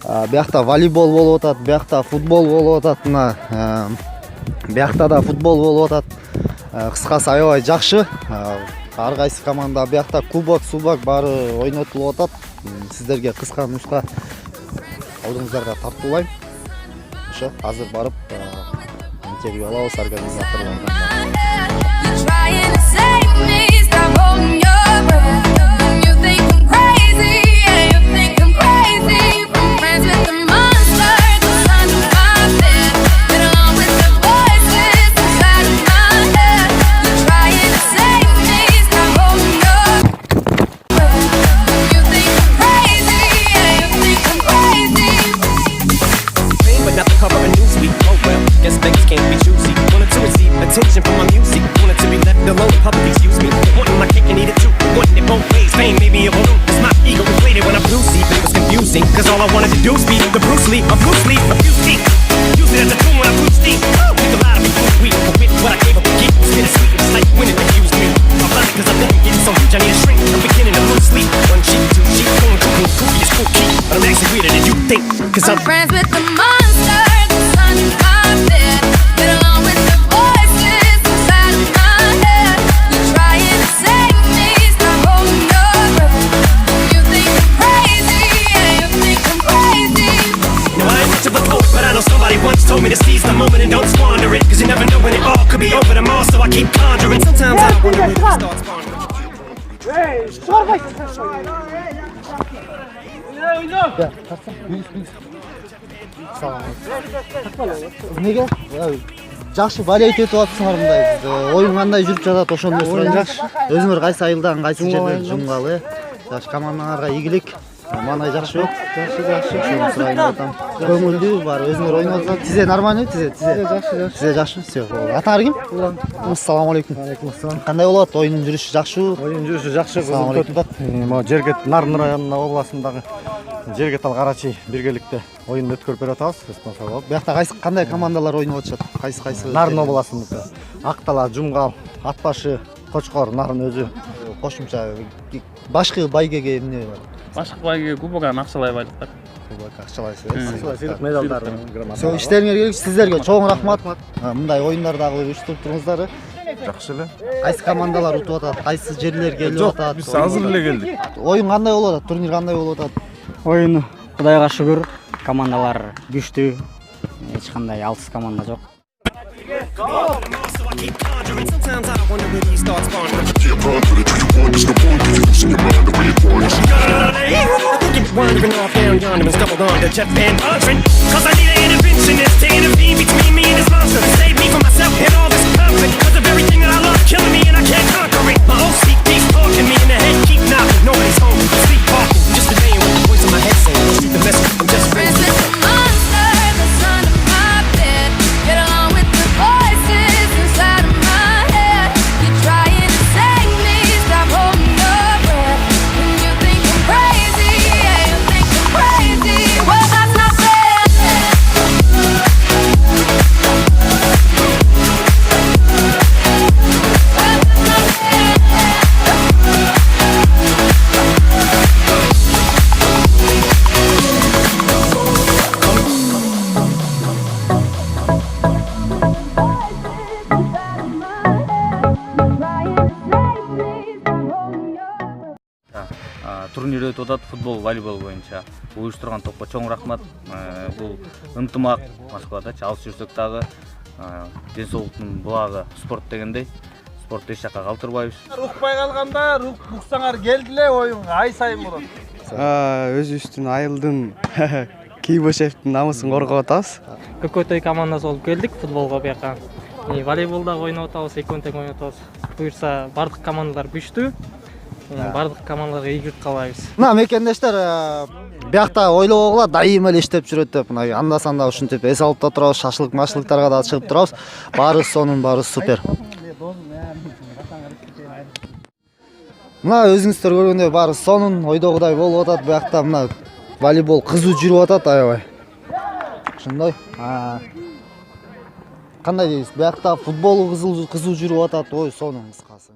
Биякта волейбол болуп атат, биякта футбол болуп атат, мына биякта да футбол болуп атат. Кыскасы аябай жакшы. Ар кайсы команда биякта кубок, субак баары ойнотулуп атат. Сиздерге кыска нуска алдыңыздарга тартуулайм. Ошо азыр барып интервью алабыз организаторлордон. Attention from my music, wanted to be left alone. Public excuse me, wanting my cake and eat it too. Wanting it both ways, fame made me a balloon. Cause my ego inflated when I'm blue see, but it was confusing. Cause all I wanted to do was be the Bruce Lee of Bruce Lee, a few steam. Use it as a tool when I blew steam. Think a lot of me too sweet, but with what I gave up to keep, it's getting sweet. It's like winning confused me. I'm blind cause I think I'm getting so huge, I need a shrink. I'm beginning to lose sleep. One cheek, two cheek, going cuckoo, cool, it's cool key. But I'm actually weirder than you think. Cause I'm friends with the monster, the sun in my bed. Get along with the voices inside of my head. You're trying to save me, stop holding your breath. You think I'm crazy, yeah, you think I'm crazy. No, I ain't much of a poet, but I know somebody once told me to seize the moment and don't squander it. Cause you never know when it all could be over tomorrow, so I keep conjuring. Sometimes I wonder when it starts pondering. Hey, sorry. Неге? Жакшы болеть этип атсыңар мындай. Оюн кандай жүрүп жатат, ошондо сурайм. Өзүңөр кайсы айылдан, кайсы жерден жумгалы? Жакшы командаңарга ийгилик. Мандай жакшы жок. Жакшы. Ошону сурайм атам. Көңүлдүү бар, өзүңөр ойноп атат. Тизе нормальный, тизе. Жакшы. Тизе жакшы. Все. Атаңар ким? Ассаламу алейкум. Алейкум ассалам. Кандай болот? Оюндун жүрүшү жакшыбы? Oyun жүрүшү жакшы. Ассаламу алейкум. Могу Жергет Нарын районунун областындагы Жергет ал Карачи биргеликте оюн өткөрүп берип атабыз. Спонсор болуп. Биякта кайсы кандай командалар ойноп атышат? Кайсы? Нарын областындыкы. Актала, Жумгал, Атбашы, Кочкор, Нарын өзү. Кошумча башкы байгеге эмне бар? Башкы байгеге кубоган акчалай байлыктар. Кубок акчалайсыз. Сыйлык медалдар, Все, işleringерге келгич, сиздерге чоң рахмат. Мындай оюндардагы уюштуруп туруңуздар. Жакшы эле. Кайсы командалар утуп атат? Кайсы жерлер келип Жок, атат? биз азыр эле келдик. Оюн кандай болуп атат? Турнир кандай болуп атат? Oyun Kudayga şükür komandalar güçlü. Hiç kандай alsız komanda yok. Sometimes I wonder when he starts pondering. I think you're wandering off down yonder and stumbled on to Jeff Van Vondren. Cause I need an interventionist to intervene between me and this monster. Save me from myself and all this conflict. Cause of everything that I love killing me and I can't conquer it. My OC keeps talking me in the head, keep knocking. Nobody's home, sleepwalking. Just obeying what the voice in my head saying. Shoot the message, I'm just Friends with the monster, the sun in my bed. Get along with the voices inside of my head. You're trying to save me, stop holding your breath. And you think I'm crazy, yeah, you think I'm crazy. Well, that's not fair. Турнир өтүп атат футбол, волейбол боюнча. Уюштурган топко чоң рахмат. Бул ынтымак Москвадачы алыс жүрсөк дагы ден соолуктун булагы спорт дегендей. Спортду эч жакка калтырбайбыз. Укпай калганда уксаңар келдиле, оюнга ай сайын болот. Өзүбүздүн айылдын Кейбошевдин намысын коргоп атабыз. Көкөтөй командасы болуп келдик футболго бияка. Волейболда ойноп атабыз, экөө тең ойноп атабыз. Буюрса бардык командалар күчтүү. Бардык командаларга ийгилик каалайбыз. Мына мекендештер биякта ойлогула дайыма эле иштеп жүрөт деп, мына анда санда ушинтип эс алып да турабыз, шашлык-машлыктарга да чыгып турабыз. Баары сонун, баары супер. Мына өзүңүздөр көргөндөй баары сонун, ойдогудай болуп атат. Биякта мына волейбол кызуу жүрүп атат аябай. Ошондой. Кандай дейбиз? Биякта футбол кызуу жүрүп атат. Ой, сонун кыскасы.